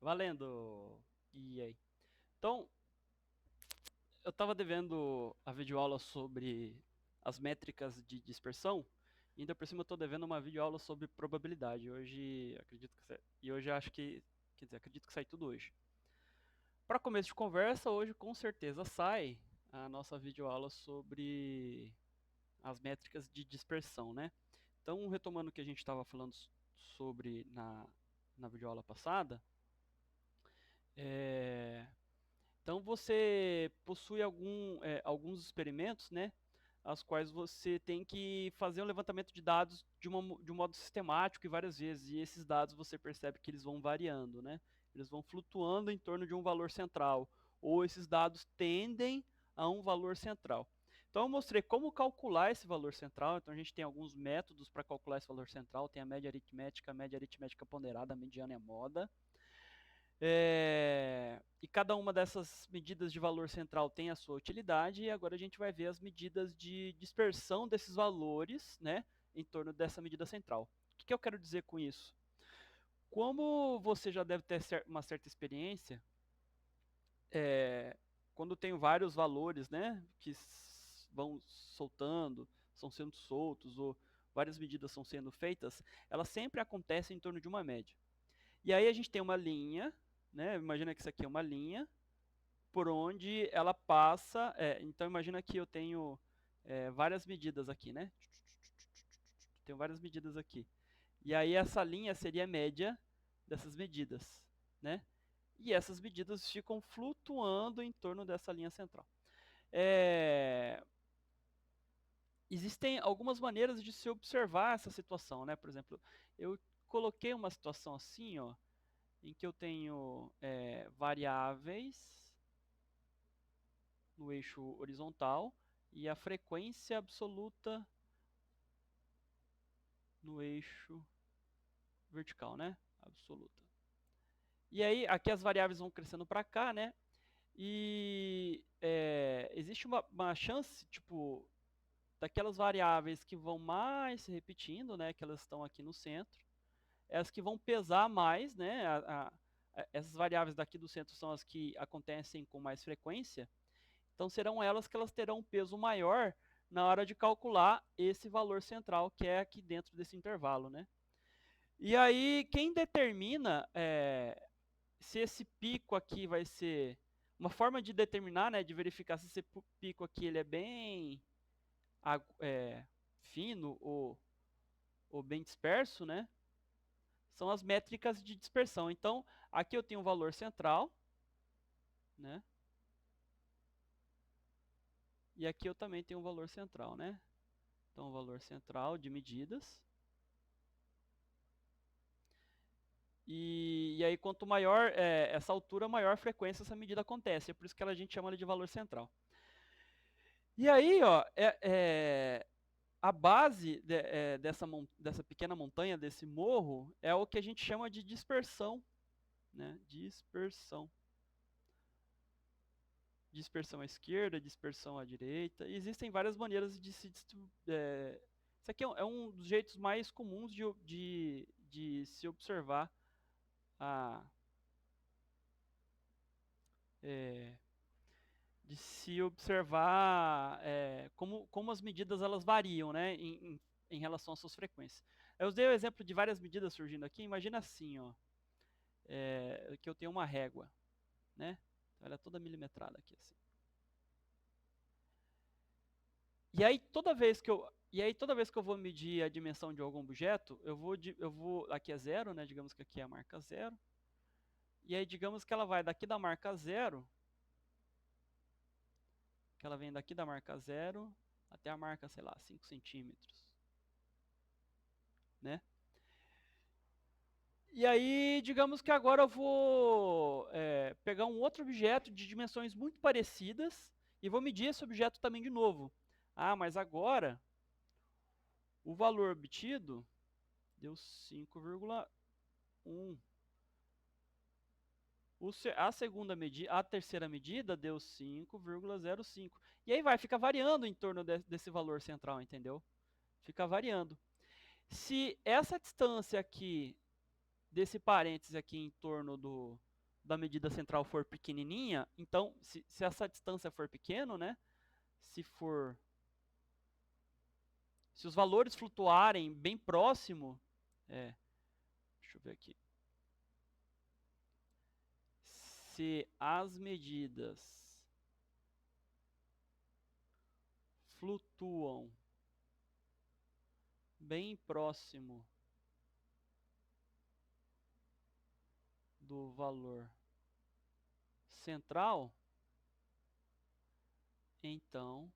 Valendo! E aí? Então, eu estava devendo a videoaula sobre as métricas de dispersão, e ainda por cima eu estou devendo uma videoaula sobre probabilidade. Hoje, acredito que e hoje acho que, quer dizer, acredito que sai tudo hoje. Para começo de conversa, hoje com certeza sai a nossa videoaula sobre as métricas de dispersão, né? Então, retomando o que a gente estava falando sobre na videoaula passada, é, então você possui alguns experimentos, né, as quais você tem que fazer um levantamento de dados de um modo sistemático e várias vezes, e esses dados você percebe que eles vão variando, né? Eles vão flutuando em torno de um valor central, ou esses dados tendem a um valor central. Então eu mostrei como calcular esse valor central, então a gente tem alguns métodos para calcular esse valor central, tem a média aritmética ponderada, a mediana e a moda. E cada uma dessas medidas de valor central tem a sua utilidade, e agora a gente vai ver as medidas de dispersão desses valores, né, em torno dessa medida central. O que eu quero dizer com isso? Como você já deve ter uma certa experiência, quando tem vários valores, né, que vão soltando, são sendo soltos, ou várias medidas são sendo feitas, elas sempre acontecem em torno de uma média. E aí a gente tem uma linha, né? Imagina que isso aqui é uma linha por onde ela passa. Então imagina que eu tenho várias medidas aqui, né? Tenho várias medidas aqui. E aí essa linha seria a média dessas medidas, né? E essas medidas ficam flutuando em torno dessa linha central. Existem algumas maneiras de se observar essa situação, né? Por exemplo, eu coloquei uma situação assim, ó, em que eu tenho variáveis no eixo horizontal e a frequência absoluta no eixo vertical, né? Absoluta. E aí, aqui as variáveis vão crescendo para cá, né? E existe uma chance, tipo, daquelas variáveis que vão mais se repetindo, né? Que elas estão aqui no centro, as que vão pesar mais, né? Essas variáveis daqui do centro são as que acontecem com mais frequência. Então serão elas que elas terão um peso maior na hora de calcular esse valor central que é aqui dentro desse intervalo, né? E aí quem determina se esse pico aqui vai ser uma forma de determinar, né, de verificar se esse pico aqui ele é bem fino ou bem disperso, né? São as métricas de dispersão. Então aqui eu tenho um valor central, né? E aqui eu também tenho um valor central, né? Então, o valor central de medidas. E aí, quanto maior essa altura, maior frequência essa medida acontece. É por isso que a gente chama de valor central. E aí, ó, a base dessa pequena montanha, desse morro, é o que a gente chama de dispersão. Né? Dispersão. Dispersão à esquerda, dispersão à direita. E existem várias maneiras de se distribuir. Isso aqui é um dos jeitos mais comuns de se observar a, é, como as medidas elas variam, né, em relação às suas frequências. Eu usei o exemplo de várias medidas surgindo aqui. Imagina assim, ó, que eu tenho uma régua, né? Ela é toda milimetrada aqui assim. E aí toda vez que eu vou medir a dimensão de algum objeto, aqui é zero, né? Digamos que aqui é a marca zero. E aí digamos que ela vai daqui da marca zero, que ela vem daqui da marca zero até a marca, sei lá, 5 centímetros, né? E aí, digamos que agora eu vou pegar um outro objeto de dimensões muito parecidas e vou medir esse objeto também de novo. Ah, mas agora o valor obtido deu 5,1. A terceira medida deu 5,05. E aí fica variando em torno desse valor central, entendeu? Fica variando. Se essa distância aqui, desse parêntese aqui em torno da medida central for pequenininha, então, se essa distância for pequeno, né? Se os valores flutuarem bem próximo, deixa eu ver aqui. Se as medidas flutuam bem próximo do valor central, então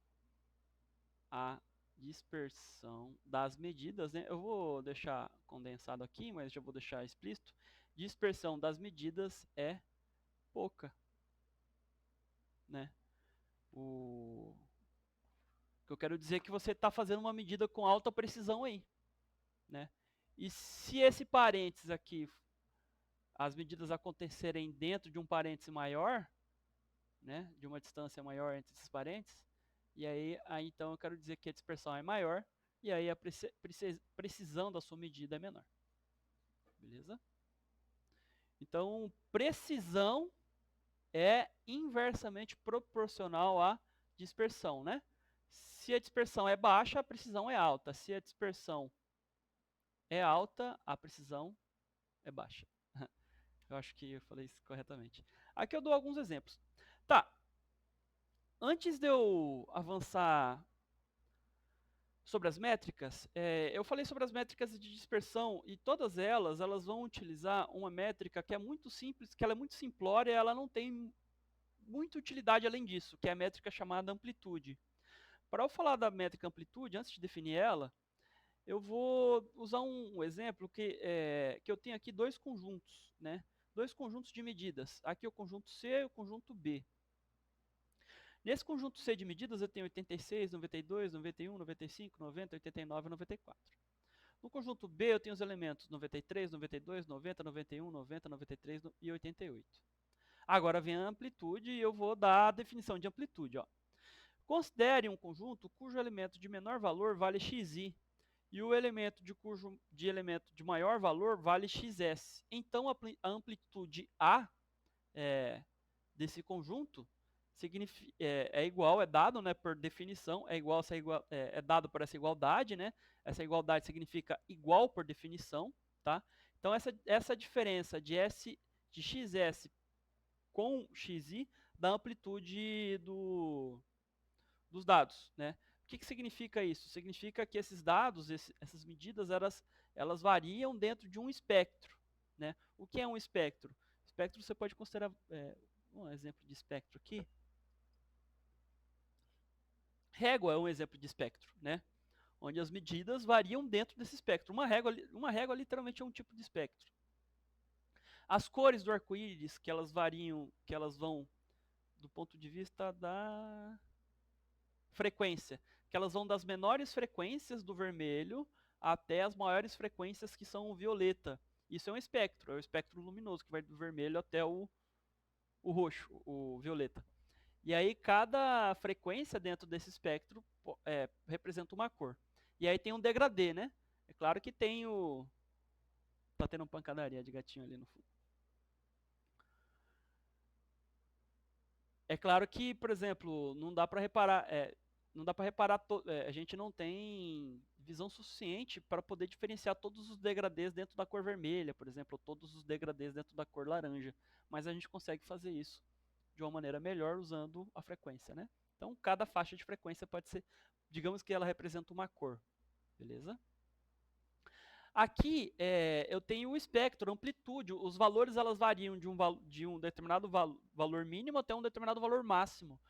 a dispersão das medidas, né? Eu vou deixar condensado aqui, mas já vou deixar explícito. Dispersão das medidas é pouca, né? O que eu quero dizer é que você está fazendo uma medida com alta precisão aí, né? E se esse parênteses aqui, as medidas acontecerem dentro de um parêntese maior, né? De uma distância maior entre esses parênteses, e aí então eu quero dizer que a dispersão é maior, e aí a precisão da sua medida é menor. Beleza? Então, precisão é inversamente proporcional à dispersão, né? Se a dispersão é baixa, a precisão é alta. Se a dispersão é alta, a precisão é baixa. Eu acho que eu falei isso corretamente. Aqui eu dou alguns exemplos. Tá. Antes de eu avançar sobre as métricas, eu falei sobre as métricas de dispersão e todas elas vão utilizar uma métrica que é muito simples, que ela é muito simplória e ela não tem muita utilidade além disso, que é a métrica chamada amplitude. Para eu falar da métrica amplitude, antes de definir ela, eu vou usar um exemplo que eu tenho aqui dois conjuntos, né? Dois conjuntos de medidas. Aqui o conjunto C e o conjunto B. Nesse conjunto C de medidas eu tenho 86, 92, 91, 95, 90, 89 e 94. No conjunto B eu tenho os elementos 93, 92, 90, 91, 90, 93 e 88. Agora vem a amplitude e eu vou dar a definição de amplitude. Ó. Considere um conjunto cujo elemento de menor valor vale xi e o elemento de elemento de maior valor vale xs. Então a amplitude A desse conjunto é igual, é dado, né, por definição, é dado por essa igualdade, né? Essa igualdade significa igual por definição, tá? Então essa diferença de xs com xi da amplitude dos dados, né? O que significa isso? Significa que esses dados, essas medidas, elas variam dentro de um espectro, né? O que é um espectro? Espectro você pode considerar um exemplo de espectro aqui. Régua é um exemplo de espectro, né? Onde as medidas variam dentro desse espectro. Uma régua literalmente é um tipo de espectro. As cores do arco-íris, que elas variam, que elas vão do ponto de vista da frequência, que elas vão das menores frequências do vermelho até as maiores frequências que são o violeta. Isso é um espectro, é o espectro luminoso, que vai do vermelho até o roxo, o violeta. E aí cada frequência dentro desse espectro representa uma cor. E aí tem um degradê, né? É claro que tem o... Tá tendo uma pancadaria de gatinho ali no fundo. É claro que, por exemplo, não dá para reparar... a gente não tem visão suficiente para poder diferenciar todos os degradês dentro da cor vermelha, por exemplo, ou todos os degradês dentro da cor laranja. Mas a gente consegue fazer isso de uma maneira melhor usando a frequência, né? Então, cada faixa de frequência pode ser, digamos que ela representa uma cor, beleza? Aqui eu tenho o espectro, a amplitude, os valores elas variam de um determinado valor mínimo até um determinado valor máximo.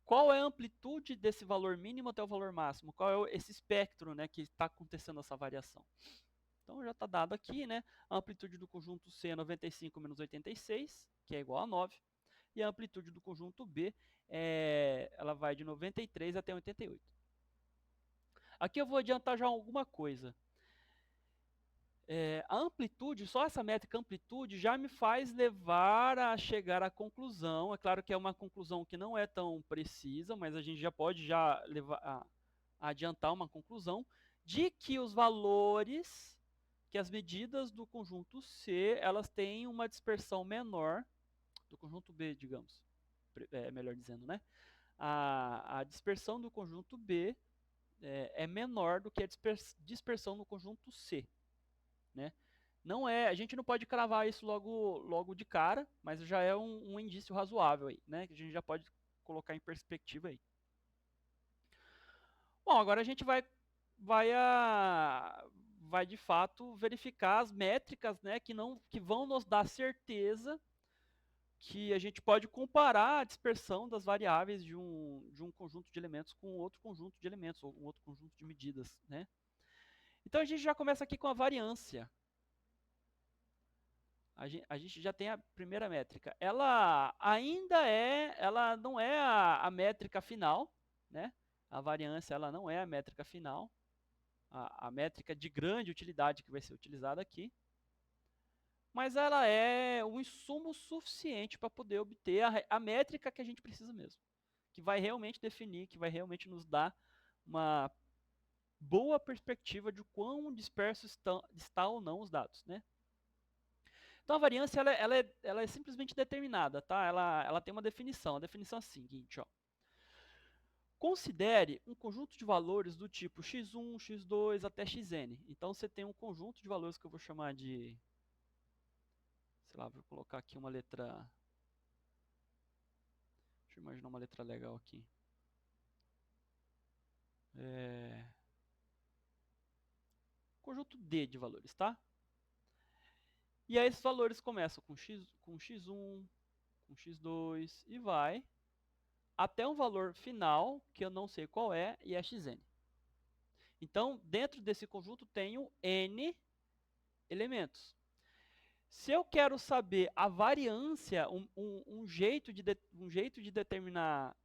Qual é a amplitude desse valor mínimo até o valor máximo? Qual é esse espectro, né, que está acontecendo essa variação? Então já está dado aqui, né? A amplitude do conjunto C é 95 menos 86, que é igual a 9. E a amplitude do conjunto B, ela vai de 93 até 88. Aqui eu vou adiantar já alguma coisa. A amplitude, só essa métrica amplitude já me faz levar a chegar à conclusão. É claro que é uma conclusão que não é tão precisa, mas a gente já pode levar a adiantar uma conclusão de que os valores, que as medidas do conjunto C, elas têm uma dispersão menor do conjunto B, digamos, melhor dizendo, né? A dispersão do conjunto B é menor do que a dispersão no conjunto C, né? Não é, a gente não pode cravar isso logo de cara, mas já é um indício razoável aí, né? Que a gente já pode colocar em perspectiva aí. Bom, agora a gente vai de fato verificar as métricas, né, que vão nos dar certeza que a gente pode comparar a dispersão das variáveis de um conjunto de elementos com outro conjunto de elementos, ou um outro conjunto de medidas, né? Então a gente já começa aqui com a variância. A gente já tem a primeira métrica. Ela não é a métrica final, né? A variância ela não é a métrica final, a métrica de grande utilidade que vai ser utilizada aqui, mas ela é um insumo suficiente para poder obter a métrica que a gente precisa mesmo, que vai realmente definir, que vai realmente nos dar uma boa perspectiva de quão dispersos está ou não os dados, né? Então a variância ela é simplesmente determinada, tá? Ela tem uma definição. A definição é a seguinte, ó. Considere um conjunto de valores do tipo x1, x2 até xn. Então você tem um conjunto de valores que eu vou chamar de, sei lá, vou colocar aqui uma letra. Deixa eu imaginar uma letra legal aqui. Conjunto D de valores, tá? E aí esses valores começam com x1, com x2 e vai até um valor final, que eu não sei qual é, e é xn. Então, dentro desse conjunto tenho n elementos. Se eu quero saber a variância, um jeito de determinar,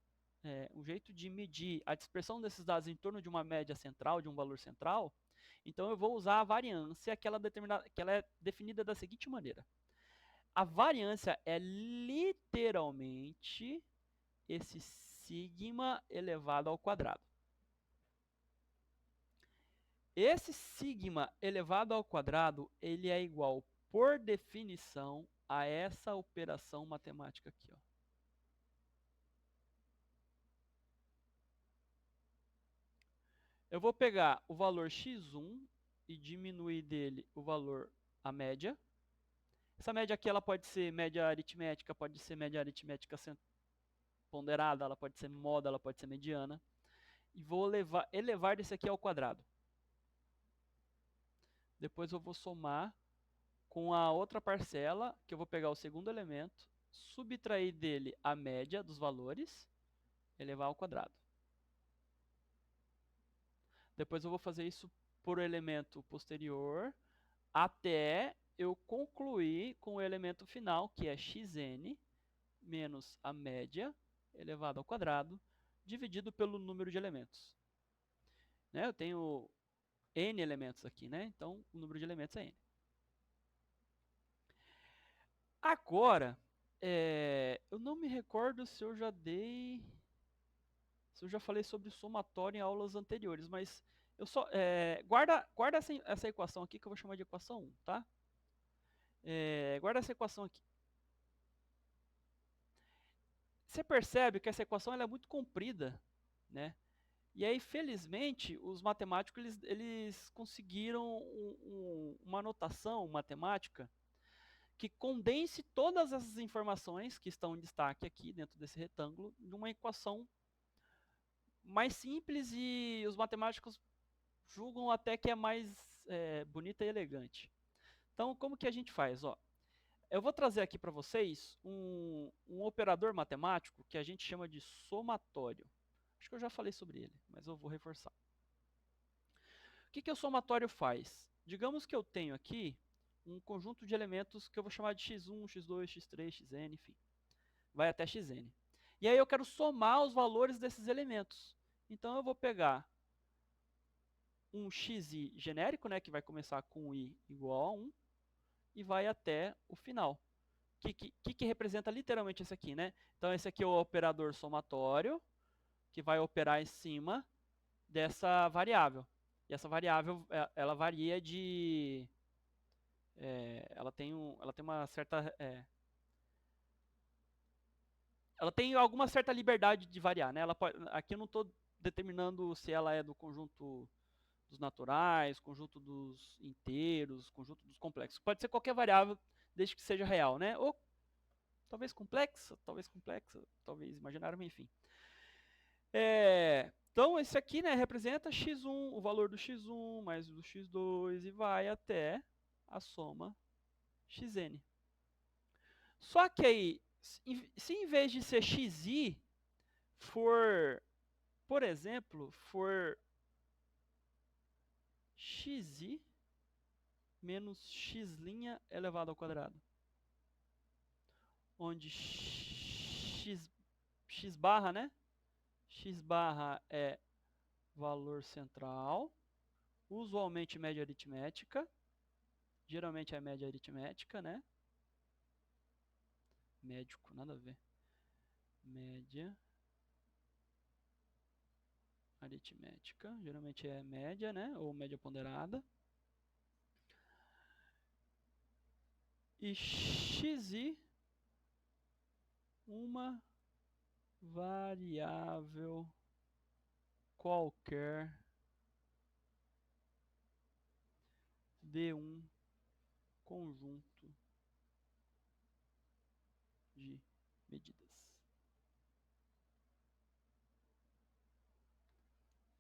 um jeito de medir a dispersão desses dados em torno de uma média central, de um valor central, então eu vou usar a variância que ela é definida da seguinte maneira. A variância é literalmente esse sigma elevado ao quadrado. Esse sigma elevado ao quadrado, ele é igual, por definição, a essa operação matemática aqui, ó. Eu vou pegar o valor x1 e diminuir dele o valor, a média. Essa média aqui ela pode ser média aritmética, pode ser média aritmética ponderada, ela pode ser moda, ela pode ser mediana. E vou elevar desse aqui ao quadrado. Depois eu vou somar com a outra parcela, que eu vou pegar o segundo elemento, subtrair dele a média dos valores, elevar ao quadrado. Depois eu vou fazer isso por elemento posterior, até eu concluir com o elemento final, que é xn, menos a média, elevado ao quadrado, dividido pelo número de elementos. Né? Eu tenho n elementos aqui, né? Então o número de elementos é n. Agora, eu não me recordo se eu já falei sobre somatório em aulas anteriores, mas guarda essa equação aqui que eu vou chamar de equação 1, tá? Guarda essa equação aqui. Você percebe que essa equação ela é muito comprida, né? E aí, felizmente, os matemáticos eles conseguiram uma notação matemática que condense todas essas informações que estão em destaque aqui dentro desse retângulo numa equação mais simples, e os matemáticos julgam até que é mais bonita e elegante. Então, como que a gente faz? Ó, eu vou trazer aqui para vocês um operador matemático que a gente chama de somatório. Acho que eu já falei sobre ele, mas eu vou reforçar. O que o somatório faz? Digamos que eu tenho aqui um conjunto de elementos que eu vou chamar de x1, x2, x3, xn, enfim. Vai até xn. E aí eu quero somar os valores desses elementos. Então eu vou pegar um xi genérico, né, que vai começar com i igual a 1, e vai até o final. O que representa literalmente esse aqui, né? Então esse aqui é o operador somatório, que vai operar em cima dessa variável. E essa variável, ela varia de... ela tem uma certa... ela tem alguma certa liberdade de variar, né? Ela pode, aqui eu não estou determinando se ela é do conjunto dos naturais, conjunto dos inteiros, conjunto dos complexos. Pode ser qualquer variável, desde que seja real, né? Ou talvez complexa, talvez imaginária, enfim. Então, esse aqui, né, representa x1, o valor do x1 mais o do x2 e vai até a soma xn. Só que aí, se em vez de ser xi for, por exemplo, for xi menos x' elevado ao quadrado, onde x barra, né? X barra é valor central, usualmente média aritmética, geralmente é média aritmética, né? Médico, nada a ver. Média aritmética, geralmente é média, né? Ou média ponderada. E xi, uma variável qualquer de um conjunto de medidas.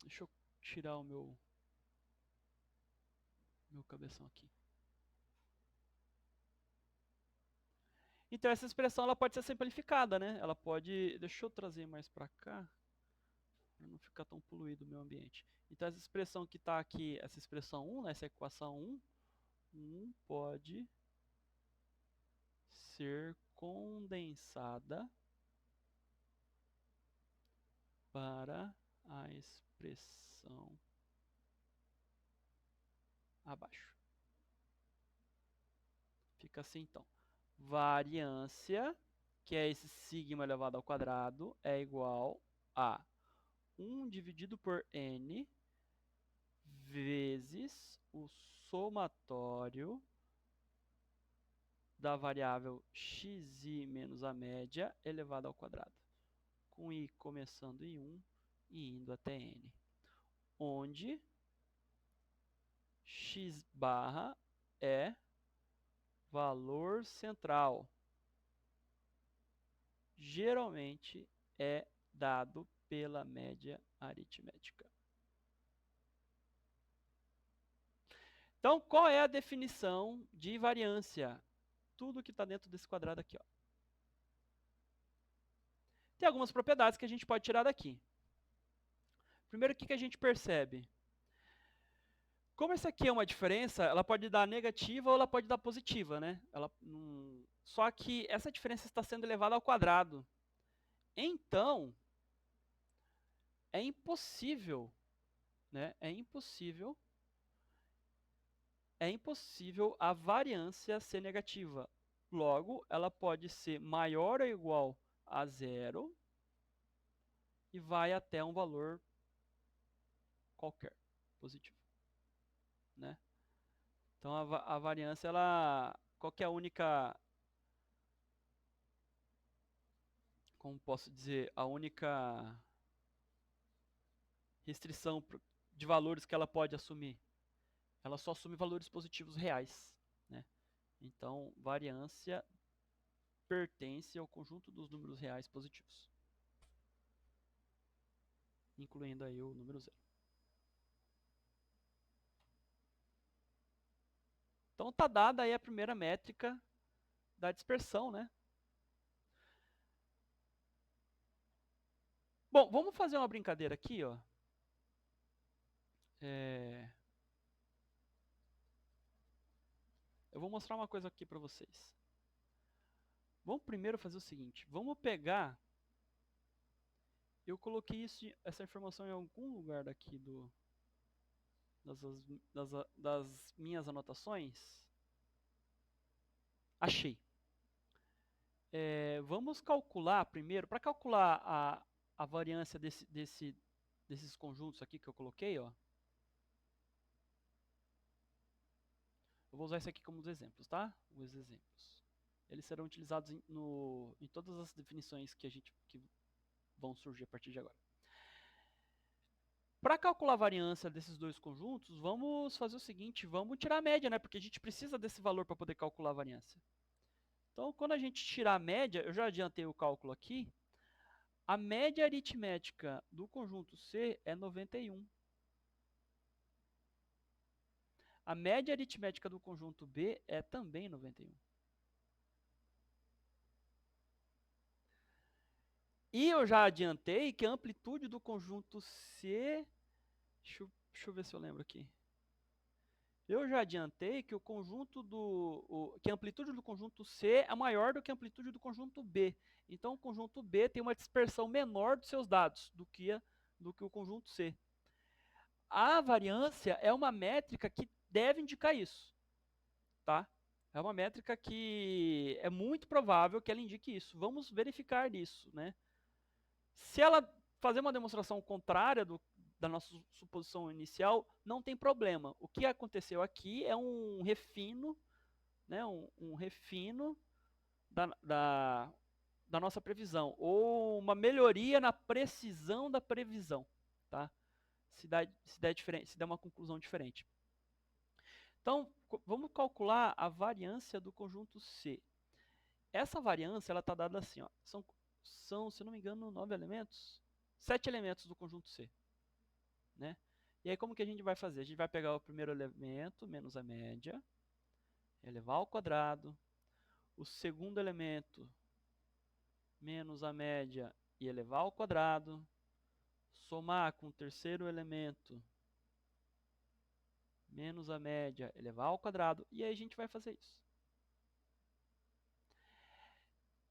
Deixa eu tirar o meu cabeção aqui. Então essa expressão ela pode ser simplificada, né? Ela pode, deixa eu trazer mais para cá, para não ficar tão poluído o meu ambiente. Então essa expressão que está aqui, essa expressão 1, né, essa equação 1 pode ser condensada para a expressão abaixo. Fica assim então. Variância, que é esse sigma elevado ao quadrado, é igual a 1 dividido por n vezes o somatório da variável xi menos a média elevado ao quadrado, com i começando em 1 e indo até n, onde x barra é valor central. Geralmente é dado pela média aritmética. Então, qual é a definição de variância? Tudo que está dentro desse quadrado aqui, ó. Tem algumas propriedades que a gente pode tirar daqui. Primeiro, o que a gente percebe? Como essa aqui é uma diferença, ela pode dar negativa ou ela pode dar positiva, né? Só que essa diferença está sendo elevada ao quadrado. Então, é impossível, né? É impossível a variância ser negativa. Logo, ela pode ser maior ou igual a zero e vai até um valor qualquer, positivo, né? Então, a variância, qual que é a única, como posso dizer, a única restrição de valores que ela pode assumir? Ela só assume valores positivos reais, né? Então, variância pertence ao conjunto dos números reais positivos, incluindo aí o número zero. Então tá dada aí a primeira métrica da dispersão, né? Bom, vamos fazer uma brincadeira aqui, ó. Eu vou mostrar uma coisa aqui para vocês. Vamos primeiro fazer o seguinte, vamos pegar, eu coloquei essa informação em algum lugar daqui das minhas anotações. Achei. Vamos calcular primeiro, para calcular a variância desses conjuntos aqui que eu coloquei, ó. Eu vou usar isso aqui como os exemplos, tá? Os exemplos. Eles serão utilizados em todas as definições que vão surgir a partir de agora. Para calcular a variância desses dois conjuntos, vamos fazer o seguinte, vamos tirar a média, né? Porque a gente precisa desse valor para poder calcular a variância. Então, quando a gente tirar a média, eu já adiantei o cálculo aqui, a média aritmética do conjunto C é 91. A média aritmética do conjunto B é também 91. E eu já adiantei que a amplitude do conjunto C... Deixa eu ver se eu lembro aqui. Eu já adiantei que que a amplitude do conjunto C é maior do que a amplitude do conjunto B. Então, o conjunto B tem uma dispersão menor dos seus dados do que o conjunto C. A variância é uma métrica que deve indicar isso, tá? É uma métrica que é muito provável que ela indique isso. Vamos verificar isso, né? Se ela fazer uma demonstração contrária da nossa suposição inicial, não tem problema. O que aconteceu aqui é um refino, né, um refino da nossa previsão, ou uma melhoria na precisão da previsão, tá? Se der uma conclusão diferente. Então, vamos calcular a variância do conjunto C. Essa variância está dada assim, ó, são, se não me engano, 9 elementos, 7 elementos do conjunto C. Né? E aí como que a gente vai fazer? A gente vai pegar o primeiro elemento, menos a média, elevar ao quadrado, o segundo elemento, menos a média e elevar ao quadrado, somar com o terceiro elemento, menos a média, elevar ao quadrado, e aí a gente vai fazer isso.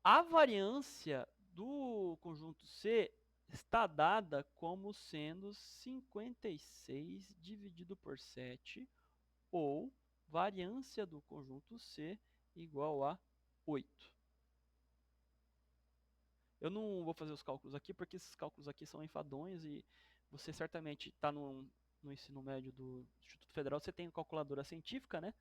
A variância do conjunto C está dada como sendo 56 dividido por 7, ou variância do conjunto C igual a 8. Eu não vou fazer os cálculos aqui, porque esses cálculos aqui são enfadonhos e você certamente está no ensino médio do Instituto Federal, você tem uma calculadora científica, né?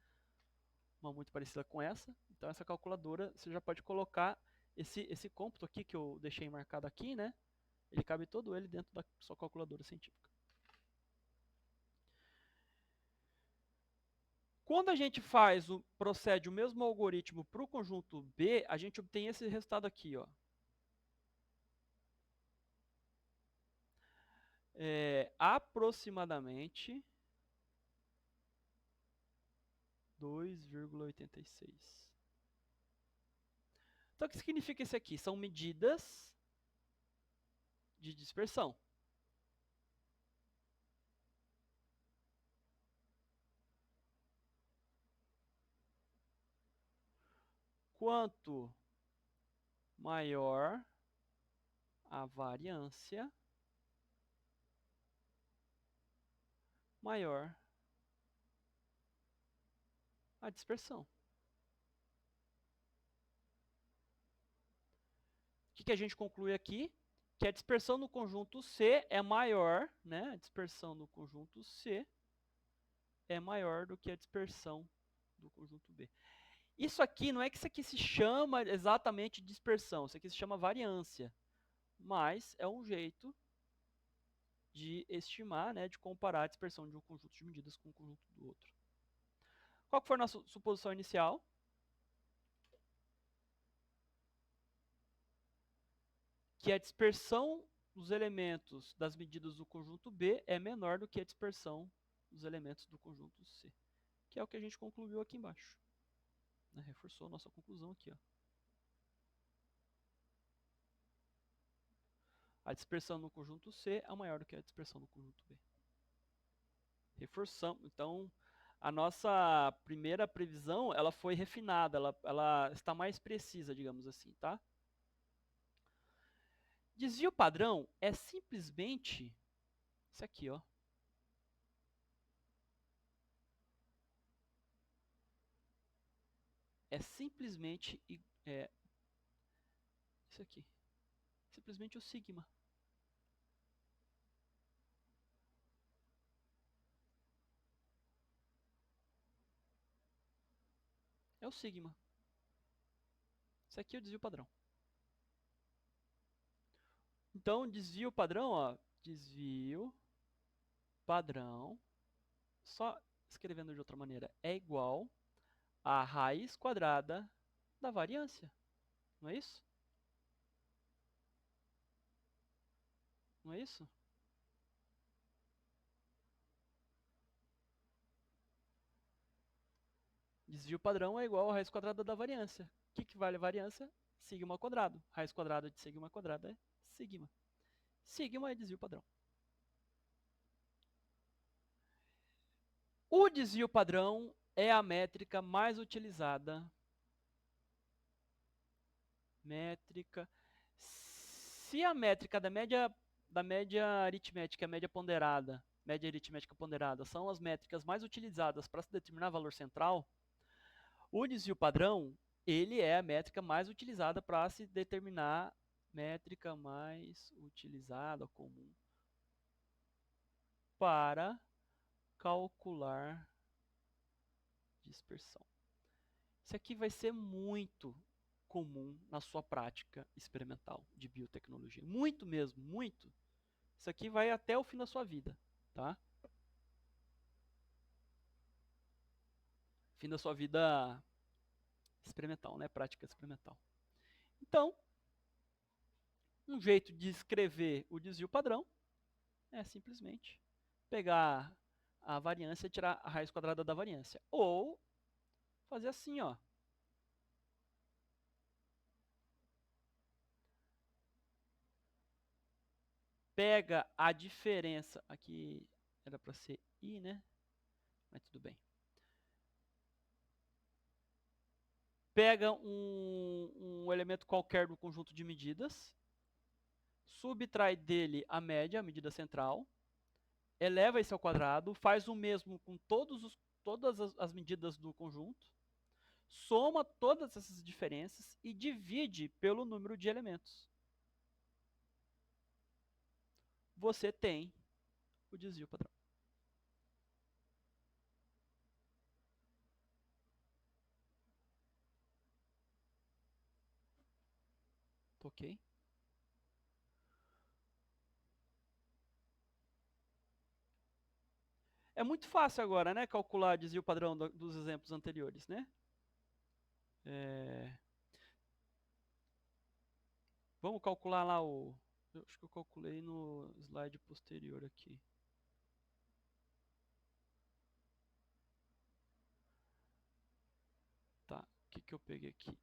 Uma muito parecida com essa. Então essa calculadora, você já pode colocar esse cômputo aqui que eu deixei marcado aqui, né? Ele cabe todo ele dentro da sua calculadora científica. Quando a gente procede o mesmo algoritmo para o conjunto B, a gente obtém esse resultado aqui, ó. Aproximadamente 2,86. Então, o que significa isso aqui? São medidas de dispersão. Quanto maior a variância, maior a dispersão. O que a gente conclui aqui? Que a dispersão no conjunto C é maior, né? A dispersão no conjunto C é maior do que a dispersão do conjunto B. Isso aqui, não é que isso aqui se chama exatamente dispersão, isso aqui se chama variância. Mas é um jeito de estimar, né, de comparar a dispersão de um conjunto de medidas com o conjunto do outro. Qual que foi a nossa suposição inicial? Que a dispersão dos elementos das medidas do conjunto B é menor do que a dispersão dos elementos do conjunto C, que é o que a gente concluiu aqui embaixo. Né? Reforçou a nossa conclusão aqui. Ó. A dispersão no conjunto C é maior do que a dispersão no conjunto B. Reforçamos. Então, a nossa primeira previsão ela foi refinada, ela está mais precisa, digamos assim, tá? Desvio padrão é simplesmente isso aqui, ó. É simplesmente isso aqui. Simplesmente o sigma. É o sigma. Isso aqui é o desvio padrão. Então, desvio padrão, ó, desvio padrão, só escrevendo de outra maneira, é igual a raiz quadrada da variância. Não é isso? Não é isso? Desvio padrão é igual a raiz quadrada da variância. O que vale a variância? Sigma ao quadrado. Raiz quadrada de sigma ao quadrado é sigma. Sigma é desvio padrão. O desvio padrão é a métrica mais utilizada. Se a métrica da média aritmética, média aritmética ponderada, são as métricas mais utilizadas para se determinar valor central, o desvio padrão, ele é a métrica mais utilizada para se determinar métrica mais utilizada comum para calcular dispersão. Isso aqui vai ser muito comum na sua prática experimental de biotecnologia. Muito mesmo, muito. Isso aqui vai até o fim da sua vida, tá? Fim da sua vida experimental, né? Prática experimental. Então, um jeito de escrever o desvio padrão é simplesmente pegar a variância e tirar a raiz quadrada da variância. Ou fazer assim, ó. Pega a diferença, aqui era para ser I, né? Mas tudo bem. Pega um elemento qualquer do conjunto de medidas, subtrai dele a média, a medida central, eleva isso ao quadrado, faz o mesmo com todas as medidas do conjunto, soma todas essas diferenças e divide pelo número de elementos. Você tem o desvio padrão. Ok? É muito fácil agora, né, calcular desvio padrão dos exemplos anteriores, né? Vamos calcular lá o... Eu acho que eu calculei no slide posterior aqui. Tá, o que eu peguei aqui?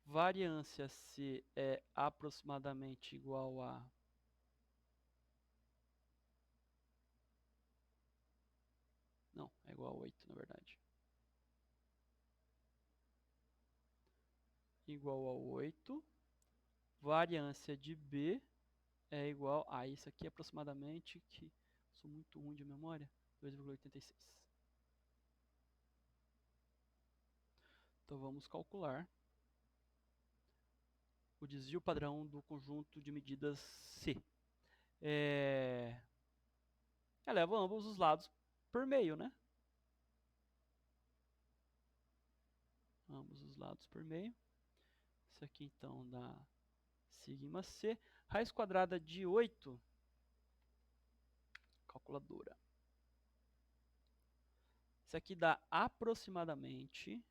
Variância C é aproximadamente igual a... Não, é igual a 8, na verdade. Igual a 8. Variância de B é igual a isso aqui aproximadamente, que sou muito ruim de memória, 2,86. Então vamos calcular o desvio padrão do conjunto de medidas C. Eleva ambos os lados por meio, né? Ambos os lados por meio. Isso aqui então dá sigma C. Raiz quadrada de 8, calculadora. Isso aqui dá aproximadamente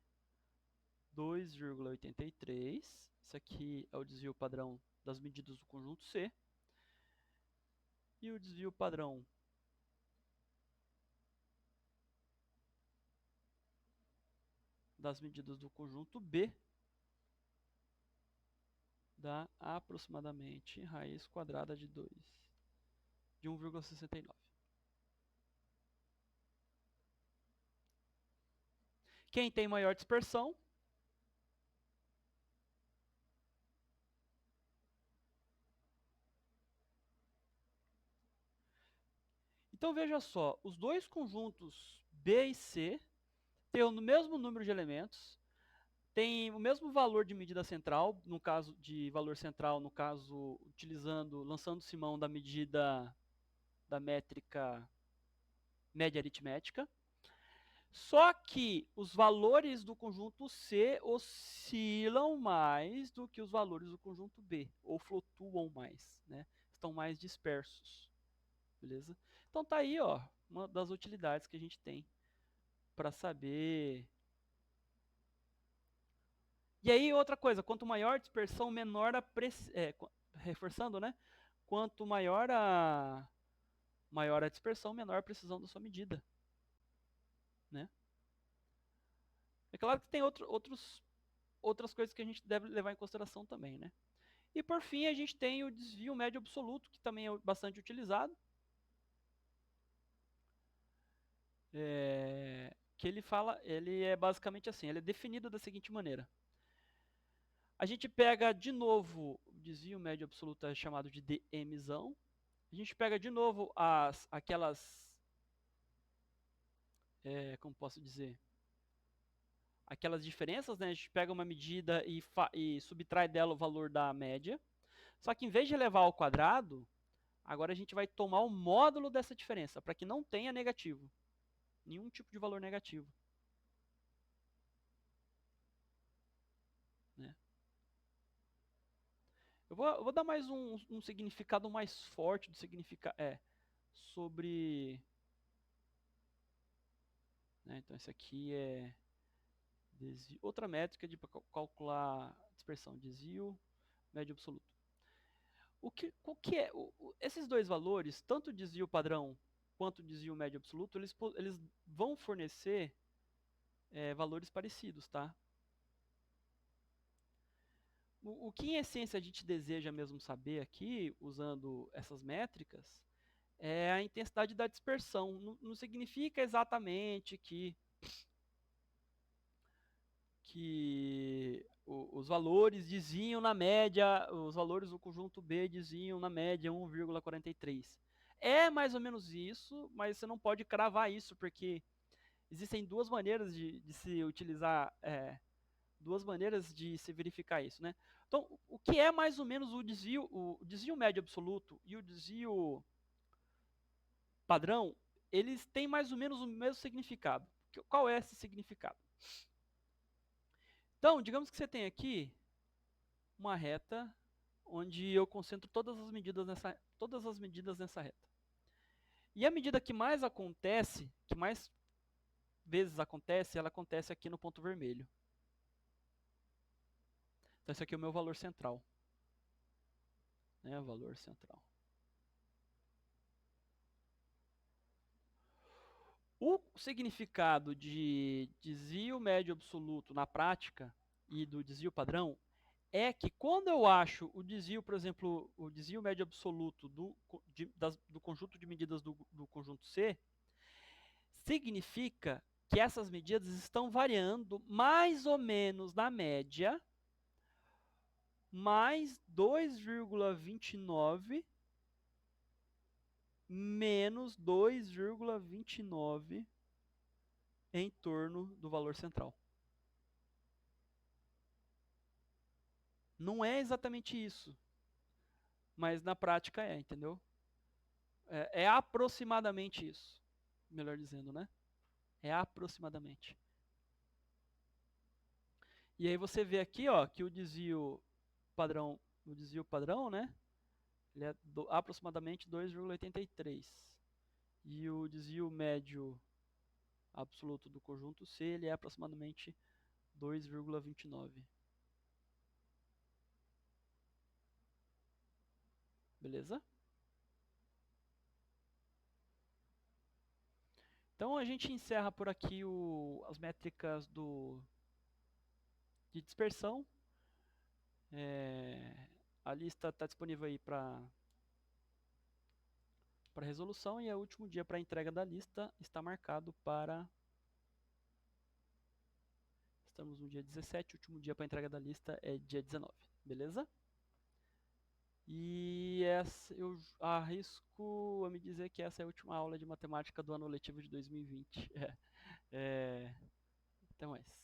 2,83. Isso aqui é o desvio padrão das medidas do conjunto C. E o desvio padrão das medidas do conjunto B dá aproximadamente raiz quadrada de 2, de 1,69. Quem tem maior dispersão então veja só, os dois conjuntos B e C têm o mesmo número de elementos, tem o mesmo valor de medida central, no caso de valor central, no caso lançando-se mão da medida da métrica média aritmética. Só que os valores do conjunto C oscilam mais do que os valores do conjunto B, ou flutuam mais, né? Estão mais dispersos, beleza? Então tá aí, ó, uma das utilidades que a gente tem para saber. E aí outra coisa, quanto maior a dispersão, menor a reforçando, né? Quanto maior a dispersão, menor a precisão da sua medida, né? É claro que tem outras coisas que a gente deve levar em consideração também, né? E por fim, a gente tem o desvio médio absoluto, que também é bastante utilizado. Que ele é basicamente assim, ele é definido da seguinte maneira. A gente pega de novo o desvio médio absoluto, é chamado de DMzão. A gente pega de novo como posso dizer, aquelas diferenças, né? A gente pega uma medida e subtrai dela o valor da média. Só que em vez de elevar ao quadrado, agora a gente vai tomar o módulo dessa diferença, para que não tenha negativo. Nenhum tipo de valor negativo. Né? Eu vou dar mais um significado mais forte do significado. Sobre. Né, então, esse aqui é desvio, outra métrica de calcular dispersão, desvio médio absoluto. O que é? Esses dois valores, tanto o desvio padrão quanto o desvio médio absoluto, eles vão fornecer valores parecidos, tá? O que em essência a gente deseja mesmo saber aqui, usando essas métricas, é a intensidade da dispersão. Não significa exatamente que os valores diziam na média, os valores do conjunto B diziam na média 1,43. É mais ou menos isso, mas você não pode cravar isso, porque existem duas maneiras de se utilizar, duas maneiras de se verificar isso, né? Então, o que é mais ou menos o desvio médio absoluto e o desvio padrão, eles têm mais ou menos o mesmo significado. Qual é esse significado? Então, digamos que você tem aqui uma reta onde eu concentro todas as medidas nessa reta. E a medida que mais acontece, que mais vezes acontece, ela acontece aqui no ponto vermelho. Então, esse aqui é o meu valor central. Né, valor central. O significado de desvio médio absoluto na prática e do desvio padrão é que quando eu acho o desvio, por exemplo, o desvio médio absoluto do conjunto de medidas do conjunto C, significa que essas medidas estão variando mais ou menos na média mais 2,29 menos 2,29 em torno do valor central. Não é exatamente isso, mas na prática entendeu? É aproximadamente isso, melhor dizendo, né? É aproximadamente. E aí você vê aqui, ó, que o desvio padrão, né? Ele é aproximadamente 2,83. E o desvio médio absoluto do conjunto C, ele é aproximadamente 2,29. Beleza? Então a gente encerra por aqui as métricas de dispersão. A lista está disponível aí para resolução e o último dia para entrega da lista está marcado para... Estamos no dia 17, o último dia para entrega da lista é dia 19, beleza? E eu arrisco a me dizer que essa é a última aula de matemática do ano letivo de 2020. Até mais.